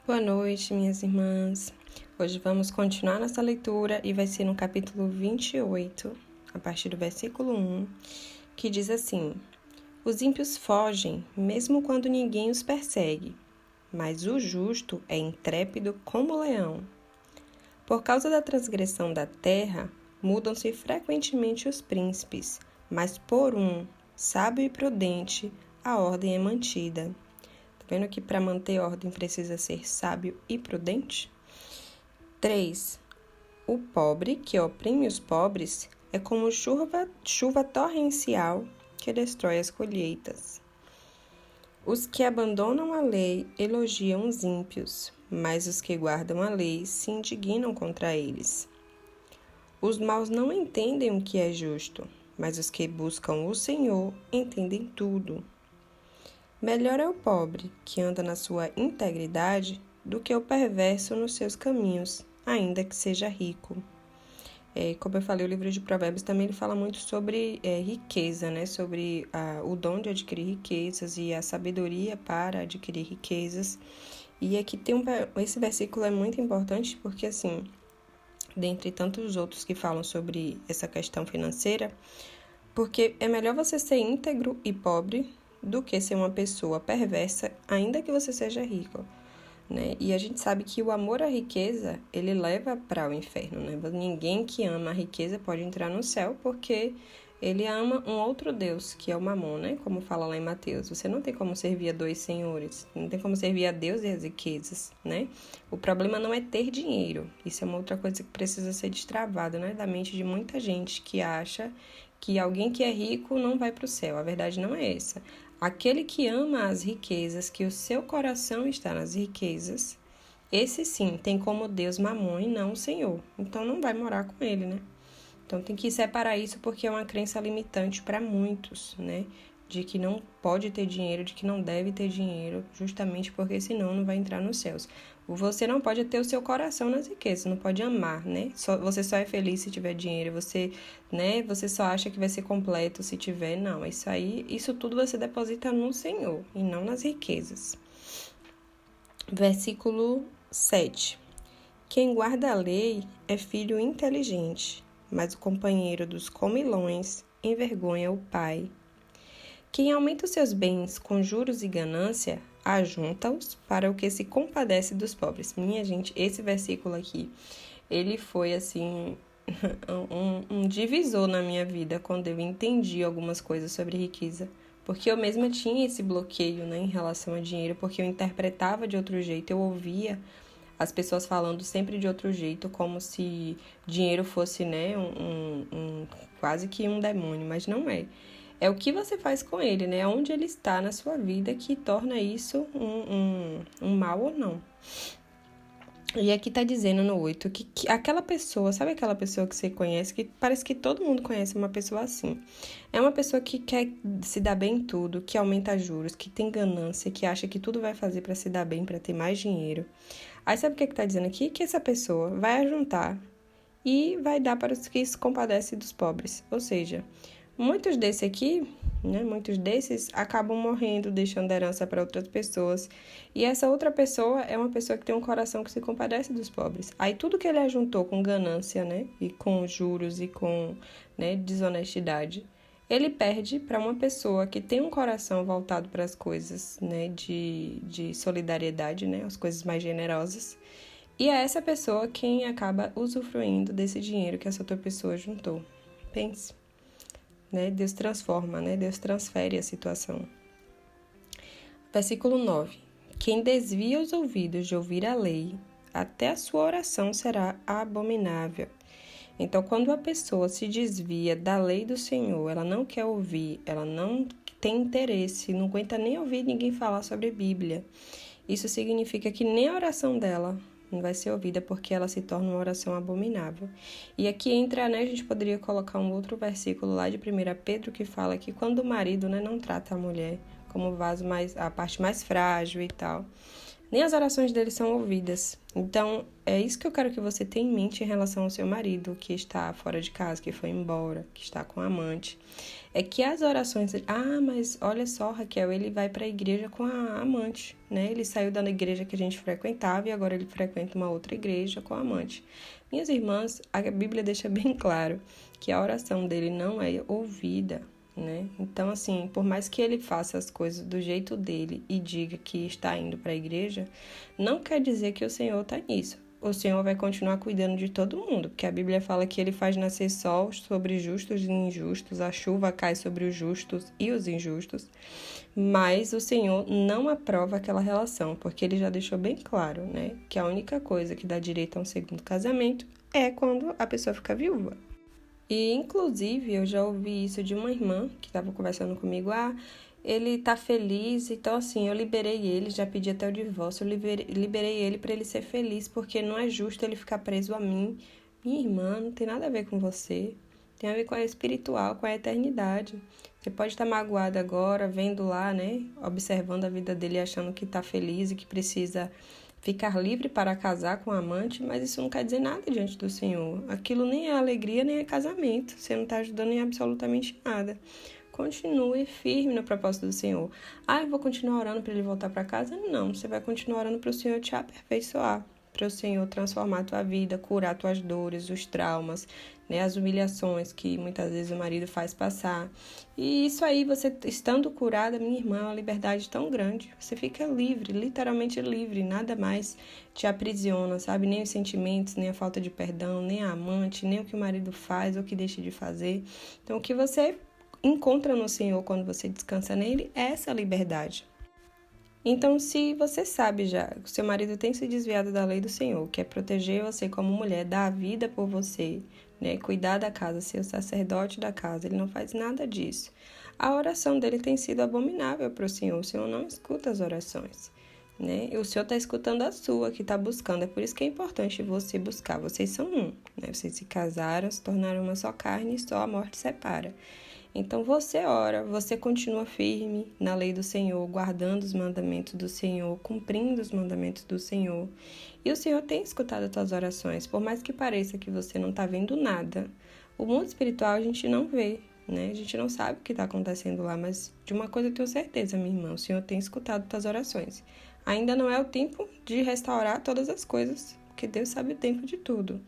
Boa noite, minhas irmãs. Hoje vamos continuar nossa leitura e vai ser no capítulo 28, a partir do versículo 1, que diz assim: Os ímpios fogem, mesmo quando ninguém os persegue, mas o justo é intrépido como o leão. Por causa da transgressão da terra, mudam-se frequentemente os príncipes, mas por um, sábio e prudente, a ordem é mantida. Vendo que para manter ordem precisa ser sábio e prudente? 3. O pobre que oprime os pobres é como chuva torrencial que destrói as colheitas. Os que abandonam a lei elogiam os ímpios, mas os que guardam a lei se indignam contra eles. Os maus não entendem o que é justo, mas os que buscam o Senhor entendem tudo. Melhor é o pobre, que anda na sua integridade, do que o perverso nos seus caminhos, ainda que seja rico. Como eu falei, o livro de Provérbios também ele fala muito sobre riqueza, né? Sobre o dom de adquirir riquezas e a sabedoria para adquirir riquezas. E aqui esse versículo é muito importante porque, assim, dentre tantos outros que falam sobre essa questão financeira, porque é melhor você ser íntegro e pobre do que ser uma pessoa perversa, ainda que você seja rico, né? E a gente sabe que o amor à riqueza, ele leva para o inferno, né? Ninguém que ama a riqueza pode entrar no céu, porque ele ama um outro Deus, que é o Mamon, né? Como fala lá em Mateus. Você não tem como servir a dois senhores, não tem como servir a Deus e as riquezas, né? O problema não é ter dinheiro, isso é uma outra coisa que precisa ser destravada, né? Da mente de muita gente que acha que alguém que é rico não vai para o céu. A verdade não é essa. Aquele que ama as riquezas, que o seu coração está nas riquezas, esse sim tem como Deus Mamon e não o Senhor. Então não vai morar com ele, né? Então tem que separar isso porque é uma crença limitante para muitos, né? De que não pode ter dinheiro, de que não deve ter dinheiro, justamente porque senão não vai entrar nos céus. Você não pode ter o seu coração nas riquezas, não pode amar, né? Você só é feliz se tiver dinheiro, você só acha que vai ser completo se tiver. Não, isso tudo você deposita no Senhor e não nas riquezas. Versículo 7. Quem guarda a lei é filho inteligente, mas o companheiro dos comilões envergonha o pai. Quem aumenta os seus bens com juros e ganância, ajunta-os para o que se compadece dos pobres. Minha gente, esse versículo aqui, ele foi assim um divisor na minha vida quando eu entendi algumas coisas sobre riqueza. Porque eu mesma tinha esse bloqueio, né, em relação a dinheiro, porque eu interpretava de outro jeito, eu ouvia as pessoas falando sempre de outro jeito, como se dinheiro fosse, né, quase que um demônio, mas não é. É o que você faz com ele, né? Onde ele está na sua vida que torna isso um mal ou não. E aqui tá dizendo no 8 que aquela pessoa, sabe aquela pessoa que você conhece, que parece que todo mundo conhece uma pessoa assim. É uma pessoa que quer se dar bem em tudo, que aumenta juros, que tem ganância, que acha que tudo vai fazer para se dar bem, para ter mais dinheiro. Aí sabe o que tá dizendo aqui? Que essa pessoa vai ajuntar e vai dar para os que se compadecem dos pobres. Ou seja, muitos desses aqui, né, muitos desses acabam morrendo, deixando herança para outras pessoas. E essa outra pessoa é uma pessoa que tem um coração que se compadece dos pobres. Aí tudo que ele ajuntou com ganância, né, e com juros e com, né, desonestidade, ele perde para uma pessoa que tem um coração voltado para as coisas, né, de solidariedade, né, as coisas mais generosas. E é essa pessoa quem acaba usufruindo desse dinheiro que essa outra pessoa juntou. Pense. Né? Deus transforma, né? Deus transfere a situação. Versículo 9. Quem desvia os ouvidos de ouvir a lei, até a sua oração será abominável. Então, quando a pessoa se desvia da lei do Senhor, ela não quer ouvir, ela não tem interesse, não aguenta nem ouvir ninguém falar sobre a Bíblia. Isso significa que nem a oração dela não vai ser ouvida, porque ela se torna uma oração abominável. E aqui entra, né, a gente poderia colocar um outro versículo lá de 1 Pedro, que fala que quando o marido, né, não trata a mulher como vaso a parte mais frágil e tal, nem as orações dele são ouvidas. Então, é isso que eu quero que você tenha em mente em relação ao seu marido, que está fora de casa, que foi embora, que está com a amante. É que as orações... mas olha só, Raquel, ele vai para a igreja com a amante, né? Ele saiu da igreja que a gente frequentava e agora ele frequenta uma outra igreja com a amante. Minhas irmãs, a Bíblia deixa bem claro que a oração dele não é ouvida, né? Então, assim, por mais que ele faça as coisas do jeito dele e diga que está indo para a igreja, não quer dizer que o Senhor está nisso. O Senhor vai continuar cuidando de todo mundo, porque a Bíblia fala que ele faz nascer sol sobre justos e injustos, a chuva cai sobre os justos e os injustos, mas o Senhor não aprova aquela relação, porque ele já deixou bem claro, né, que a única coisa que dá direito a um segundo casamento é quando a pessoa fica viúva. E, inclusive, eu já ouvi isso de uma irmã que estava conversando comigo. Ele tá feliz, então, assim, eu liberei ele, já pedi até o divórcio, eu liberei ele para ele ser feliz, porque não é justo ele ficar preso a mim. Minha irmã, não tem nada a ver com você, tem a ver com a espiritual, com a eternidade. Você pode estar magoado agora, vendo lá, né, observando a vida dele, achando que tá feliz e que precisa ficar livre para casar com o amante, mas isso não quer dizer nada diante do Senhor. Aquilo nem é alegria, nem é casamento. Você não está ajudando em absolutamente nada. Continue firme no propósito do Senhor. Eu vou continuar orando para ele voltar para casa? Não, você vai continuar orando para o Senhor te aperfeiçoar, para o Senhor transformar a tua vida, curar tuas dores, os traumas, né, as humilhações que muitas vezes o marido faz passar. E isso aí, você estando curada, minha irmã, é uma liberdade tão grande. Você fica livre, literalmente livre, nada mais te aprisiona, sabe? Nem os sentimentos, nem a falta de perdão, nem a amante, nem o que o marido faz ou o que deixa de fazer. Então, o que você encontra no Senhor quando você descansa nele é essa liberdade. Então, se você sabe já que o seu marido tem se desviado da lei do Senhor, que é proteger você como mulher, dar a vida por você, né, cuidar da casa, ser o sacerdote da casa, ele não faz nada disso. A oração dele tem sido abominável para o Senhor não escuta as orações, né? E o Senhor está escutando a sua, que está buscando. É por isso que é importante você buscar. Vocês são um, né? Vocês se casaram, se tornaram uma só carne e só a morte separa. Então você ora, você continua firme na lei do Senhor, guardando os mandamentos do Senhor, cumprindo os mandamentos do Senhor. E o Senhor tem escutado as tuas orações, por mais que pareça que você não está vendo nada. O mundo espiritual a gente não vê, né? A gente não sabe o que está acontecendo lá, mas de uma coisa eu tenho certeza, minha irmã, o Senhor tem escutado as tuas orações. Ainda não é o tempo de restaurar todas as coisas, porque Deus sabe o tempo de tudo.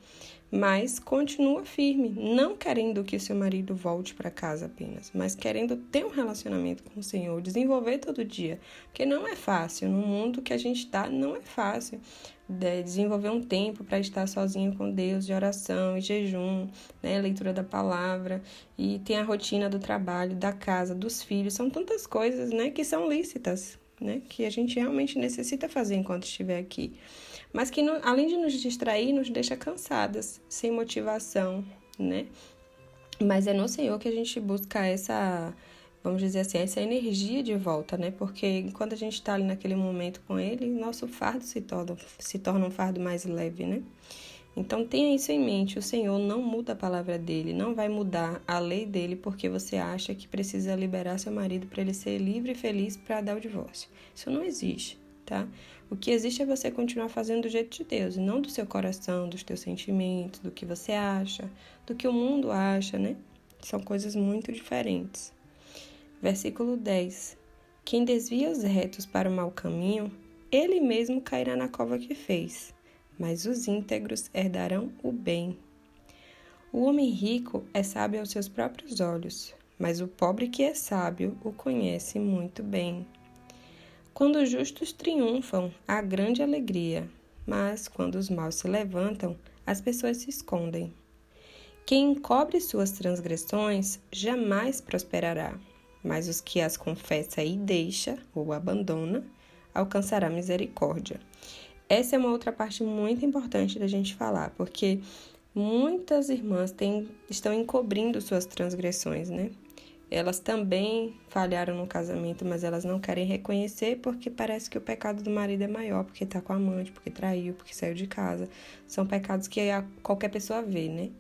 Mas continua firme, não querendo que seu marido volte para casa apenas, mas querendo ter um relacionamento com o Senhor, desenvolver todo dia, porque não é fácil, no mundo que a gente está, não é fácil desenvolver um tempo para estar sozinho com Deus, de oração e jejum, né, leitura da palavra, e tem a rotina do trabalho, da casa, dos filhos, são tantas coisas, né, que são lícitas, né, que a gente realmente necessita fazer enquanto estiver aqui. Mas que, além de nos distrair, nos deixa cansadas, sem motivação, né? Mas é no Senhor que a gente busca essa, vamos dizer assim, essa energia de volta, né? Porque quando a gente está ali naquele momento com Ele, nosso fardo se torna um fardo mais leve, né? Então tenha isso em mente, o Senhor não muda a palavra dele, não vai mudar a lei dele porque você acha que precisa liberar seu marido para ele ser livre e feliz para dar o divórcio. Isso não existe, tá? O que existe é você continuar fazendo do jeito de Deus, e não do seu coração, dos teus sentimentos, do que você acha, do que o mundo acha, né? São coisas muito diferentes. Versículo 10. Quem desvia os retos para o mau caminho, ele mesmo cairá na cova que fez, mas os íntegros herdarão o bem. O homem rico é sábio aos seus próprios olhos, mas o pobre que é sábio o conhece muito bem. Quando os justos triunfam, há grande alegria, mas quando os maus se levantam, as pessoas se escondem. Quem encobre suas transgressões jamais prosperará, mas os que as confessa e deixa ou abandona, alcançará misericórdia. Essa é uma outra parte muito importante da gente falar, porque muitas irmãs estão encobrindo suas transgressões, né? Elas também falharam no casamento, mas elas não querem reconhecer porque parece que o pecado do marido é maior, porque tá com a amante, porque traiu, porque saiu de casa. São pecados que qualquer pessoa vê, né?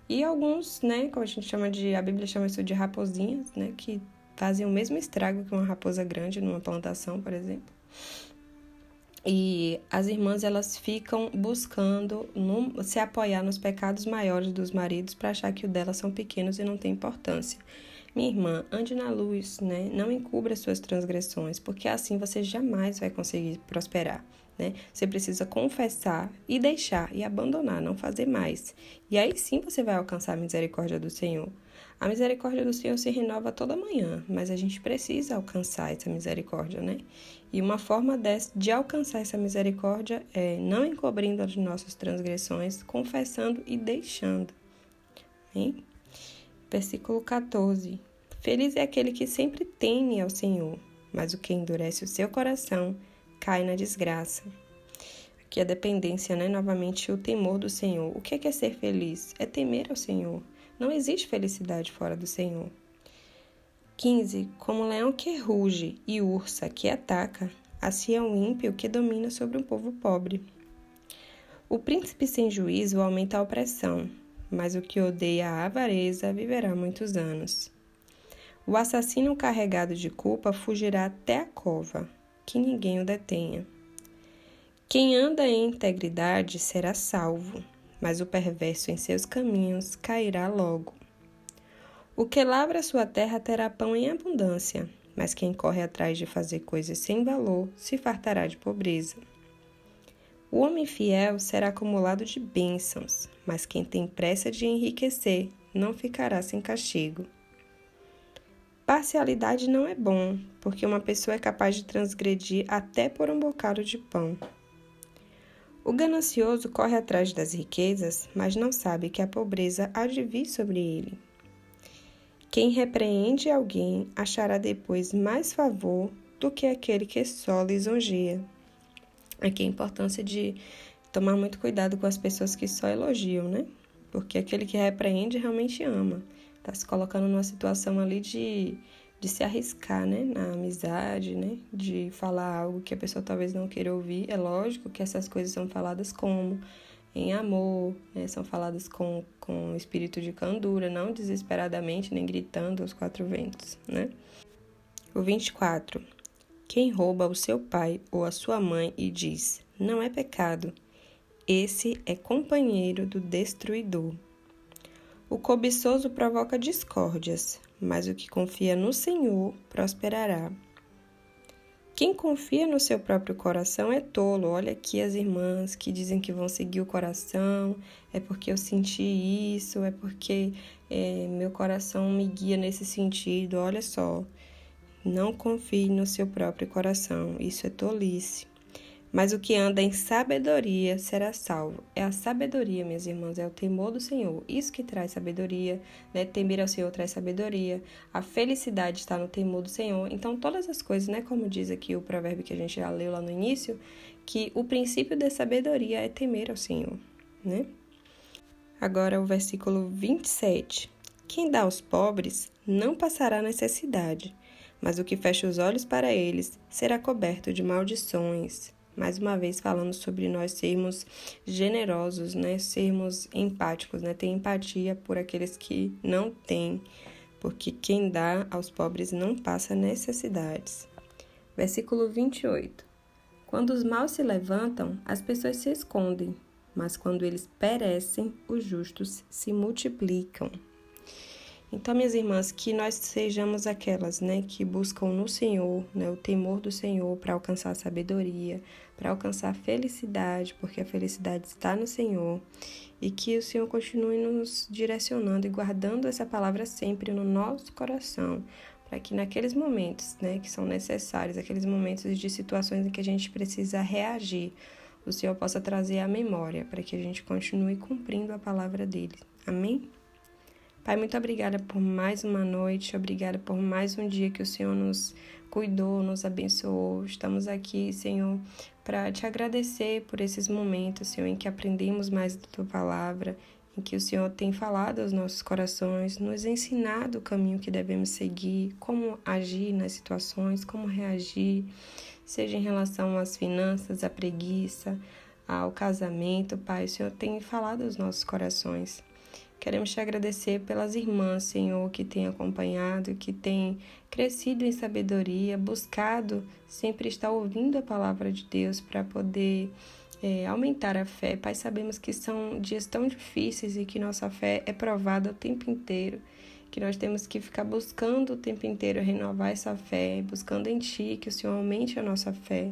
E alguns, né, como a Bíblia chama isso de raposinhas, né, que fazem o mesmo estrago que uma raposa grande numa plantação, por exemplo. E as irmãs, elas ficam buscando se apoiar nos pecados maiores dos maridos para achar que o delas são pequenos e não tem importância. Minha irmã, ande na luz, né? Não encubra suas transgressões, porque assim você jamais vai conseguir prosperar, né? Você precisa confessar e deixar e abandonar, não fazer mais. E aí sim você vai alcançar a misericórdia do Senhor. A misericórdia do Senhor se renova toda manhã, mas a gente precisa alcançar essa misericórdia, né? E uma forma de alcançar essa misericórdia é não encobrindo as nossas transgressões, confessando e deixando. Hein? Versículo 14. Feliz é aquele que sempre teme ao Senhor, mas o que endurece o seu coração cai na desgraça. Aqui a dependência, né? Novamente, o temor do Senhor. O que é ser feliz? É temer ao Senhor. Não existe felicidade fora do Senhor. 15. Como o leão que ruge e ursa que ataca, assim é o ímpio que domina sobre um povo pobre. O príncipe sem juízo aumenta a opressão, mas o que odeia a avareza viverá muitos anos. O assassino carregado de culpa fugirá até a cova, que ninguém o detenha. Quem anda em integridade será salvo, mas o perverso em seus caminhos cairá logo. O que lavra sua terra terá pão em abundância, mas quem corre atrás de fazer coisas sem valor se fartará de pobreza. O homem fiel será acumulado de bênçãos, mas quem tem pressa de enriquecer não ficará sem castigo. Parcialidade não é bom, porque uma pessoa é capaz de transgredir até por um bocado de pão. O ganancioso corre atrás das riquezas, mas não sabe que a pobreza há de vir sobre ele. Quem repreende alguém achará depois mais favor do que aquele que só lisonjeia. Aqui a importância de tomar muito cuidado com as pessoas que só elogiam, né? Porque aquele que repreende realmente ama. Tá se colocando numa situação ali de se arriscar, né? Na amizade, né? De falar algo que a pessoa talvez não queira ouvir. É lógico que essas coisas são faladas como em amor, né? São faladas com espírito de candura, não desesperadamente, nem gritando aos quatro ventos, né? O 24. Quem rouba o seu pai ou a sua mãe e diz, não é pecado, esse é companheiro do destruidor. O cobiçoso provoca discórdias, mas o que confia no Senhor prosperará. Quem confia no seu próprio coração é tolo. Olha aqui as irmãs que dizem que vão seguir o coração, é porque eu senti isso, é porque meu coração me guia nesse sentido. Olha só, não confie no seu próprio coração, isso é tolice. Mas o que anda em sabedoria será salvo. É a sabedoria, minhas irmãs, é o temor do Senhor. Isso que traz sabedoria, né? Temer ao Senhor traz sabedoria. A felicidade está no temor do Senhor. Então, todas as coisas, né? Como diz aqui o provérbio que a gente já leu lá no início, que o princípio da sabedoria é temer ao Senhor, né? Agora, o versículo 27. Quem dá aos pobres não passará necessidade, mas o que fecha os olhos para eles será coberto de maldições. Mais uma vez falando sobre nós sermos generosos, né? Sermos empáticos, né? Ter empatia por aqueles que não têm, porque quem dá aos pobres não passa necessidades. Versículo 28. Quando os maus se levantam, as pessoas se escondem, mas quando eles perecem, os justos se multiplicam. Então, minhas irmãs, que nós sejamos aquelas, né, que buscam no Senhor, né, o temor do Senhor para alcançar a sabedoria, para alcançar a felicidade, porque a felicidade está no Senhor, e que o Senhor continue nos direcionando e guardando essa palavra sempre no nosso coração, para que naqueles momentos, né, que são necessários, aqueles momentos de situações em que a gente precisa reagir, o Senhor possa trazer a memória, para que a gente continue cumprindo a palavra dele. Amém? Pai, muito obrigada por mais uma noite, obrigada por mais um dia que o Senhor nos cuidou, nos abençoou. Estamos aqui, Senhor, para te agradecer por esses momentos, Senhor, em que aprendemos mais da Tua palavra, em que o Senhor tem falado aos nossos corações, nos ensinado o caminho que devemos seguir, como agir nas situações, como reagir, seja em relação às finanças, à preguiça, ao casamento, Pai, o Senhor tem falado aos nossos corações. Queremos te agradecer pelas irmãs, Senhor, que têm acompanhado, que têm crescido em sabedoria, buscado sempre estar ouvindo a palavra de Deus para poder aumentar a fé. Pai, sabemos que são dias tão difíceis e que nossa fé é provada o tempo inteiro, que nós temos que ficar buscando o tempo inteiro renovar essa fé, buscando em Ti que o Senhor aumente a nossa fé.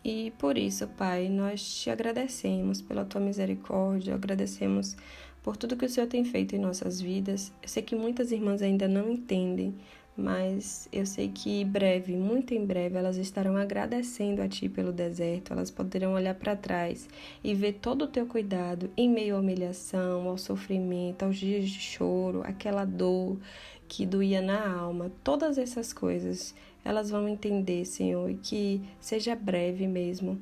E por isso, Pai, nós te agradecemos pela Tua misericórdia, agradecemos por tudo que o Senhor tem feito em nossas vidas. Eu sei que muitas irmãs ainda não entendem, mas eu sei que em breve, muito em breve, elas estarão agradecendo a Ti pelo deserto, elas poderão olhar para trás e ver todo o Teu cuidado em meio à humilhação, ao sofrimento, aos dias de choro, aquela dor que doía na alma, todas essas coisas, elas vão entender, Senhor, e que seja breve mesmo.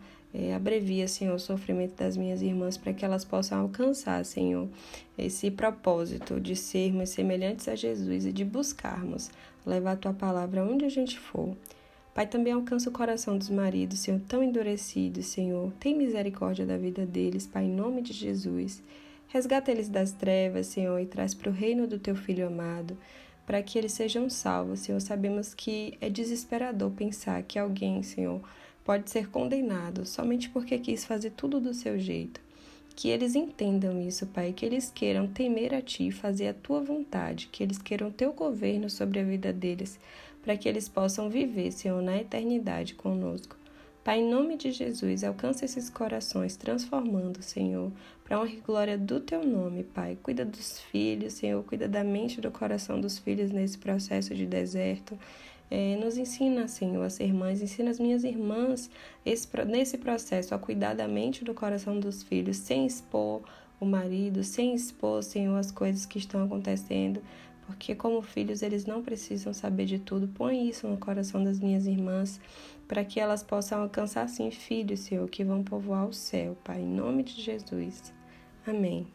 Abrevia, Senhor, o sofrimento das minhas irmãs para que elas possam alcançar, Senhor, esse propósito de sermos semelhantes a Jesus e de buscarmos levar a Tua palavra onde a gente for. Pai, também alcança o coração dos maridos, Senhor, tão endurecidos, Senhor. Tem misericórdia da vida deles, Pai, em nome de Jesus. Resgata eles das trevas, Senhor, e traz para o reino do Teu Filho amado, para que eles sejam salvos, Senhor. Sabemos que é desesperador pensar que alguém, Senhor, pode ser condenado somente porque quis fazer tudo do seu jeito. Que eles entendam isso, Pai, que eles queiram temer a Ti, fazer a Tua vontade, que eles queiram Teu governo sobre a vida deles, para que eles possam viver, Senhor, na eternidade conosco. Pai, em nome de Jesus, alcança esses corações, transformando, Senhor, para a honra e glória do Teu nome, Pai. Cuida dos filhos, Senhor, cuida da mente e do coração dos filhos nesse processo de deserto. Nos ensina, Senhor, a ser mães, ensina as minhas irmãs nesse processo a cuidar da mente e do coração dos filhos, sem expor o marido, sem expor, Senhor, as coisas que estão acontecendo, porque como filhos eles não precisam saber de tudo. Põe isso no coração das minhas irmãs, para que elas possam alcançar, sim, filhos, Senhor, que vão povoar o céu, Pai, em nome de Jesus. Amém.